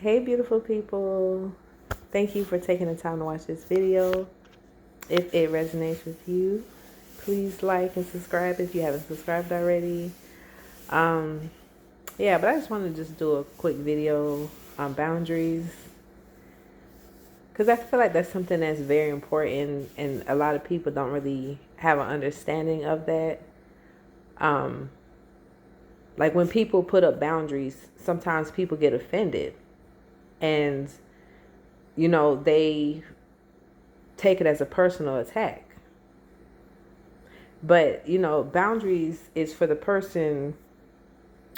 Hey, beautiful people. Thank you for taking the time to watch this video. If it resonates with you, please like and subscribe if you haven't subscribed already. Um, yeah, but I just want to just do a quick video on boundaries because I feel like that's something that's very important and a lot of people don't really have an understanding of that. Um, like when people put up boundaries, sometimes people get offended and they take it as a personal attack. But, boundaries is for the person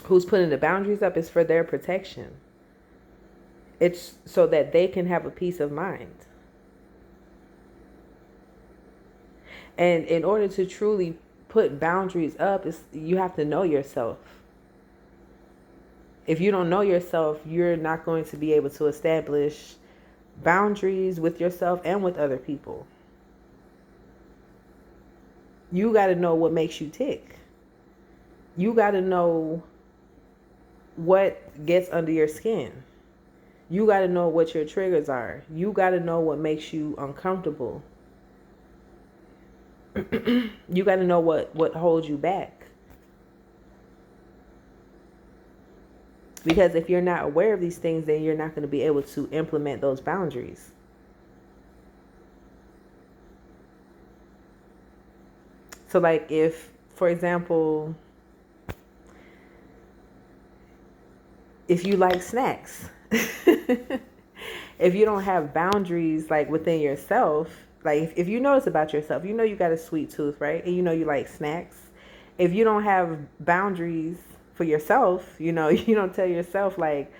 who's putting the boundaries up, is for their protection. It's so that they can have a peace of mind. And in order to truly put boundaries up, you have to know yourself. If you don't know yourself, you're not going to be able to establish boundaries with yourself and with other people. You got to know what makes you tick. You got to know what gets under your skin. You got to know what your triggers are. You got to know what makes you uncomfortable. You got to know what holds you back. Because if you're not aware of these things, then you're not going to be able to implement those boundaries. So like if, for example, if you like snacks, if you don't have boundaries like within yourself, like if you notice about yourself, you got a sweet tooth, right? And you like snacks. If you don't have boundaries for yourself, you don't tell yourself like,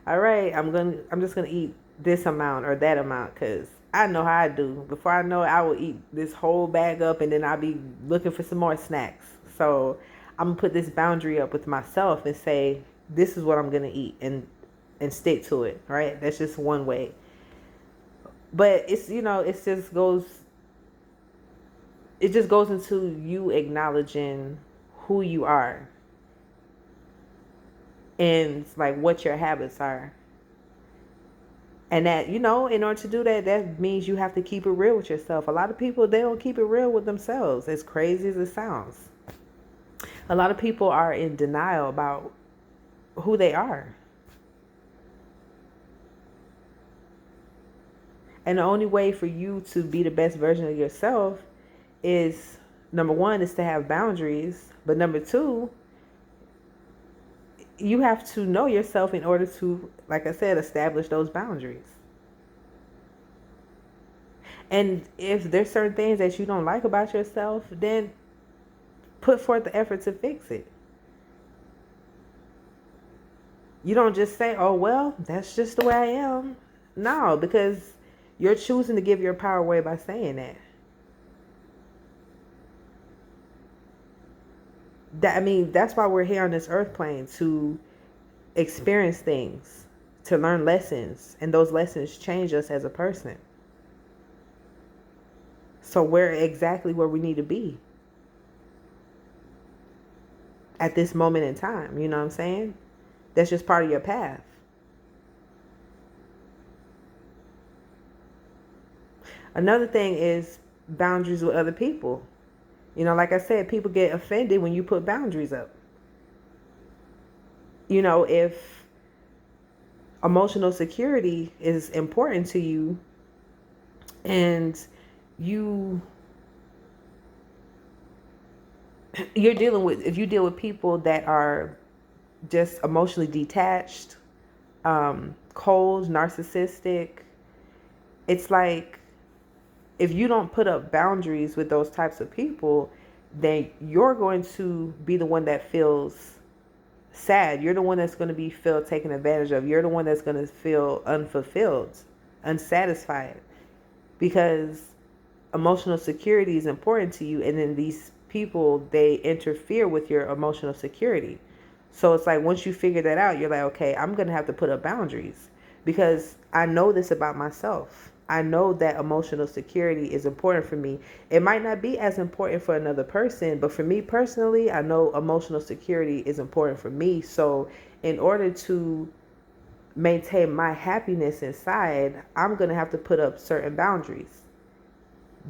all right, I'm just gonna eat this amount or that amount because I know how I do. Before I know it, I will eat this whole bag up and then I'll be looking for some more snacks. So I'm gonna put this boundary up with myself and say, this is what I'm gonna eat and stick to it, right? That's just one way. But it just goes into you acknowledging who you are and like what your habits are. And that, in order to do that, that means you have to keep it real with yourself. A lot of people, they don't keep it real with themselves, as crazy as it sounds. A lot of people are in denial about who they are. And the only way for you to be the best version of yourself is, number one, is to have boundaries. But number two, you have to know yourself in order to, like I said, establish those boundaries. And if there's certain things that you don't like about yourself, then put forth the effort to fix it. You don't just say, oh, well, that's just the way I am. No, because you're choosing to give your power away by saying that. That's why we're here on this earth plane, to experience things, to learn lessons, and those lessons change us as a person. So we're exactly where we need to be at this moment in time. You know what I'm saying? That's just part of your path. Another thing is boundaries with other people. Like I said, people get offended when you put boundaries up. If emotional security is important to you and if you deal with people that are just emotionally detached, cold, narcissistic, it's like, if you don't put up boundaries with those types of people, then you're going to be the one that feels sad. You're the one that's going to feel taken advantage of. You're the one that's going to feel unfulfilled, unsatisfied, because emotional security is important to you. And then these people, they interfere with your emotional security. So it's like, once you figure that out, you're like, okay, I'm going to have to put up boundaries because I know this about myself. I know that emotional security is important for me. It might not be as important for another person, but for me personally, I know emotional security is important for me. So in order to maintain my happiness inside, I'm going to have to put up certain boundaries.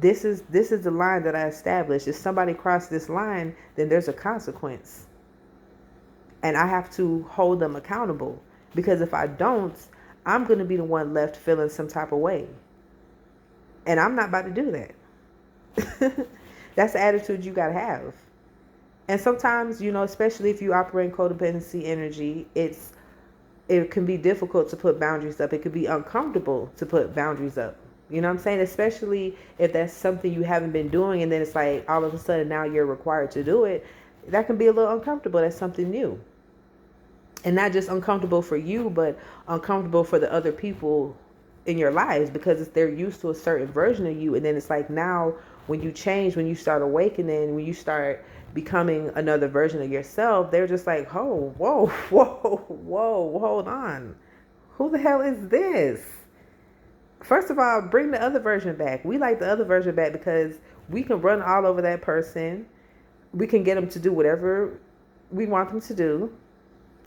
This is the line that I established. If somebody crosses this line, then there's a consequence. And I have to hold them accountable. Because if I don't, I'm going to be the one left feeling some type of way. And I'm not about to do that. That's the attitude you got to have. And sometimes, especially if you operate in codependency energy, it can be difficult to put boundaries up. It could be uncomfortable to put boundaries up. You know what I'm saying? Especially if that's something you haven't been doing and then it's like all of a sudden now you're required to do it. That can be a little uncomfortable. That's something new. And not just uncomfortable for you, but uncomfortable for the other people in your lives, because they're used to a certain version of you. And then it's like now when you change, when you start awakening, when you start becoming another version of yourself, they're just like, oh, whoa, hold on. Who the hell is this? First of all, bring the other version back. We like the other version back because we can run all over that person. We can get them to do whatever we want them to do.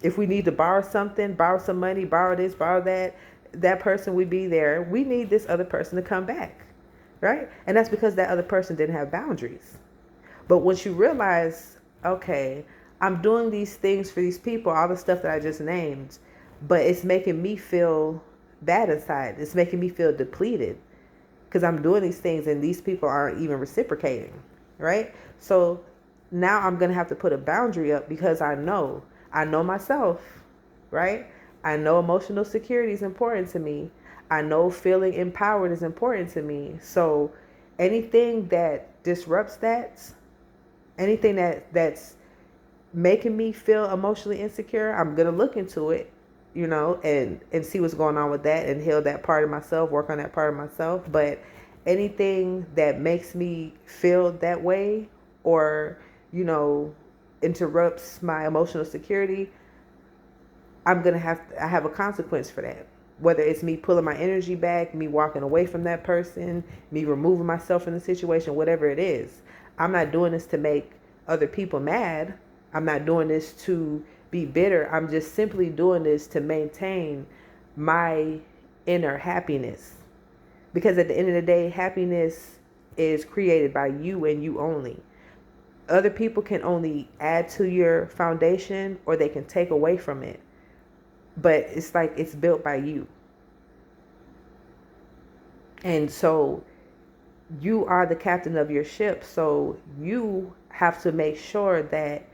If we need to borrow something, borrow some money, borrow this, borrow that, that person would be there. We need this other person to come back, right? And that's because that other person didn't have boundaries. But once you realize, okay, I'm doing these things for these people, all the stuff that I just named, but it's making me feel bad inside. It's making me feel depleted because I'm doing these things and these people aren't even reciprocating, right? So now I'm going to have to put a boundary up because I know myself, right? I know emotional security is important to me. I know feeling empowered is important to me. So anything that disrupts that, anything that's making me feel emotionally insecure, I'm going to look into it, and see what's going on with that and heal that part of myself, work on that part of myself. But anything that makes me feel that way or, interrupts my emotional security, I have a consequence for that. Whether it's me pulling my energy back, me walking away from that person, me removing myself from the situation, whatever it is. I'm not doing this to make other people mad. I'm not doing this to be bitter. I'm just simply doing this to maintain my inner happiness. Because at the end of the day, happiness is created by you and you only. Other people can only add to your foundation or they can take away from it. But it's like it's built by you. And so you are the captain of your ship. So you have to make sure that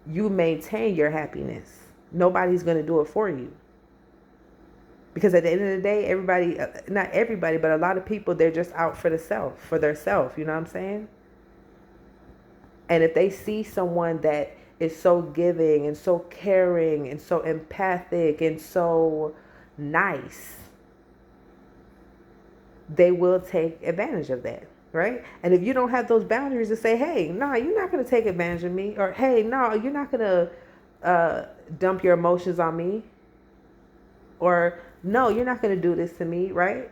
you maintain your happiness. Nobody's going to do it for you. Because at the end of the day, everybody, not everybody, but a lot of people, they're just out for their self. You know what I'm saying? And if they see someone that is so giving and so caring and so empathic and so nice, they will take advantage of that, right? And if you don't have those boundaries to say, hey, no, you're not going to take advantage of me, or hey, no, you're not going to dump your emotions on me, or no, you're not going to do this to me, right?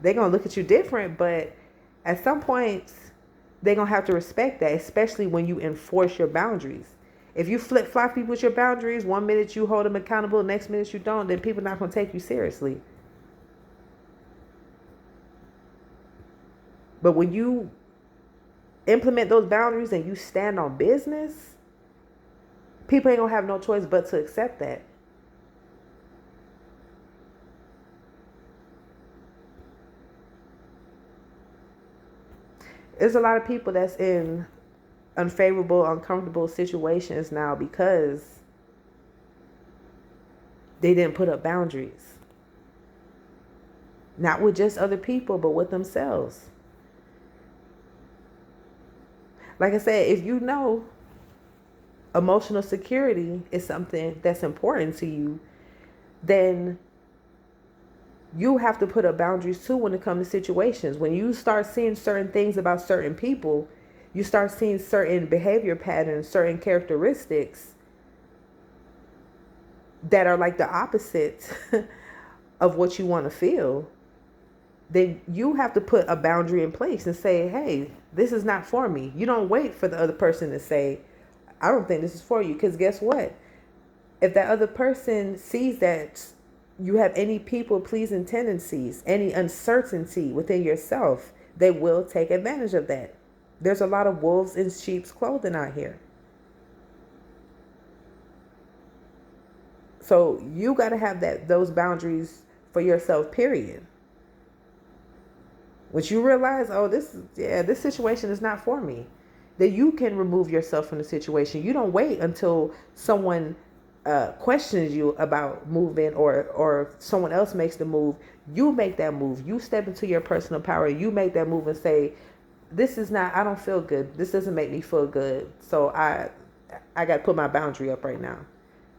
They're going to look at you different, but at some point, they're going to have to respect that, especially when you enforce your boundaries. If you flip-flop people with your boundaries, 1 minute you hold them accountable, the next minute you don't, then people are not going to take you seriously. But when you implement those boundaries and you stand on business, people ain't going to have no choice but to accept that. There's a lot of people that's in unfavorable, uncomfortable situations now because they didn't put up boundaries. Not with just other people, but with themselves. Like I said, if you know emotional security is something that's important to you, then you have to put up boundaries too when it comes to situations. When you start seeing certain things about certain people, you start seeing certain behavior patterns, certain characteristics that are like the opposite of what you want to feel, then you have to put a boundary in place and say, hey, this is not for me. You don't wait for the other person to say, I don't think this is for you. Because guess what? If that other person sees that you have any people pleasing tendencies, any uncertainty within yourself, they will take advantage of that. There's a lot of wolves in sheep's clothing out here. So you got to have those boundaries for yourself, period. Once you realize, oh, this situation is not for me, then you can remove yourself from the situation. You don't wait until someone questions you about moving, or someone else makes the move. You make that move. You step into your personal power. You make that move and say, this is not, I don't feel good. This doesn't make me feel good. So I got to put my boundary up right now.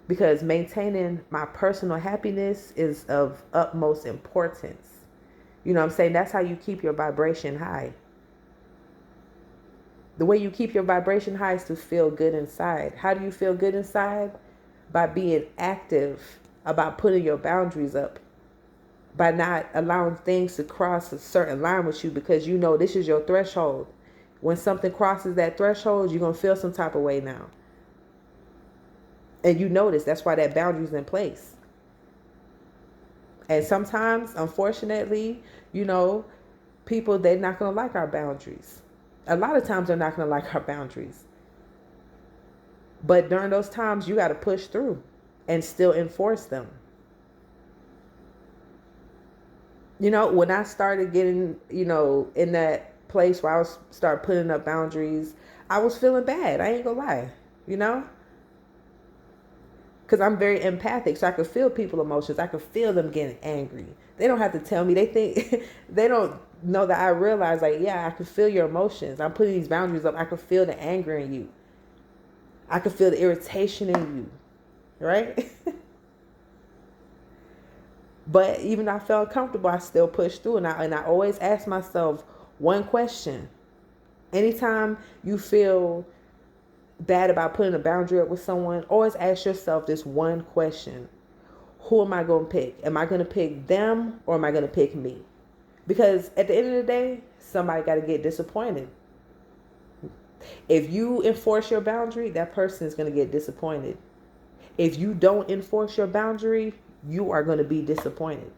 Because maintaining my personal happiness is of utmost importance. You know what I'm saying? That's how you keep your vibration high. The way you keep your vibration high is to feel good inside. How do you feel good inside? By being active about putting your boundaries up. By not allowing things to cross a certain line with you, because you know this is your threshold. When something crosses that threshold, you're going to feel some type of way now. And you notice that's why that boundary is in place. And sometimes, unfortunately, you know, people, they're not going to like our boundaries. A lot of times they're not going to like our boundaries. But during those times, you got to push through and still enforce them. You know, when I started getting, you know, in that place where I start putting up boundaries, I was feeling bad. I ain't going to lie, you know. Because I'm very empathic, so I could feel people's emotions. I could feel them getting angry. They don't have to tell me. They think, they don't know that I realize, like, yeah, I can feel your emotions. I'm putting these boundaries up. I can feel the anger in you. I can feel the irritation in you, right? But even though I felt uncomfortable, I still pushed through. And I always ask myself one question. Anytime you feel bad about putting a boundary up with someone, always ask yourself this one question: who am I going to pick? Am I going to pick them, or am I going to pick me? Because at the end of the day, somebody got to get disappointed. If you enforce your boundary, that person is going to get disappointed. If you don't enforce your boundary, you are going to be disappointed.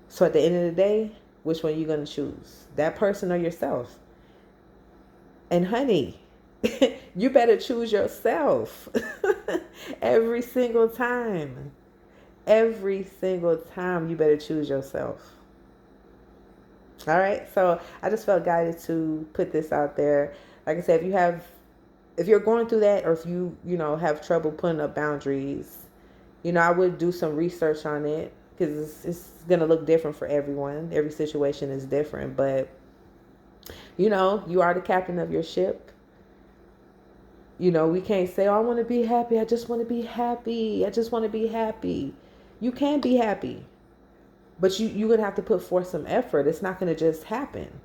So at the end of the day, which one are you going to choose? That person or yourself? And honey, you better choose yourself. Every single time. Every single time you better choose yourself. All right. So I just felt guided to put this out there. Like I said, if you're going through that, or if you have trouble putting up boundaries, I would do some research on it, because it's going to look different for everyone. Every situation is different, but you are the captain of your ship. We can't say, oh, I want to be happy. I just want to be happy. I just want to be happy. You can be happy, but you're going to have to put forth some effort. It's not going to just happen.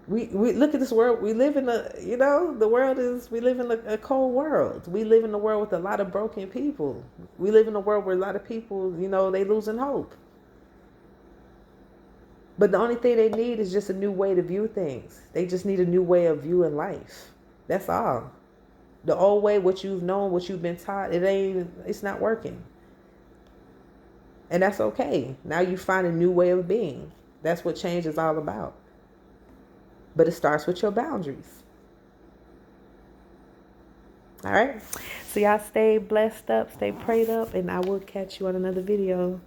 We look at this world. We live in we live in a cold world. We live in a world with a lot of broken people. We live in a world where a lot of people, they losing hope. But the only thing they need is just a new way to view things. They just need a new way of viewing life. That's all. The old way, what you've known, what you've been taught, it's not working. And that's okay. Now you find a new way of being. That's what change is all about. But it starts with your boundaries. All right. So y'all stay blessed up, stay prayed up, and I will catch you on another video.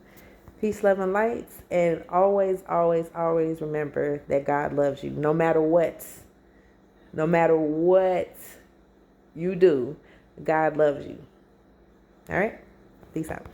Peace, love, and lights. And always, always, always remember that God loves you. No matter what. No matter what you do, God loves you. All right? Peace out.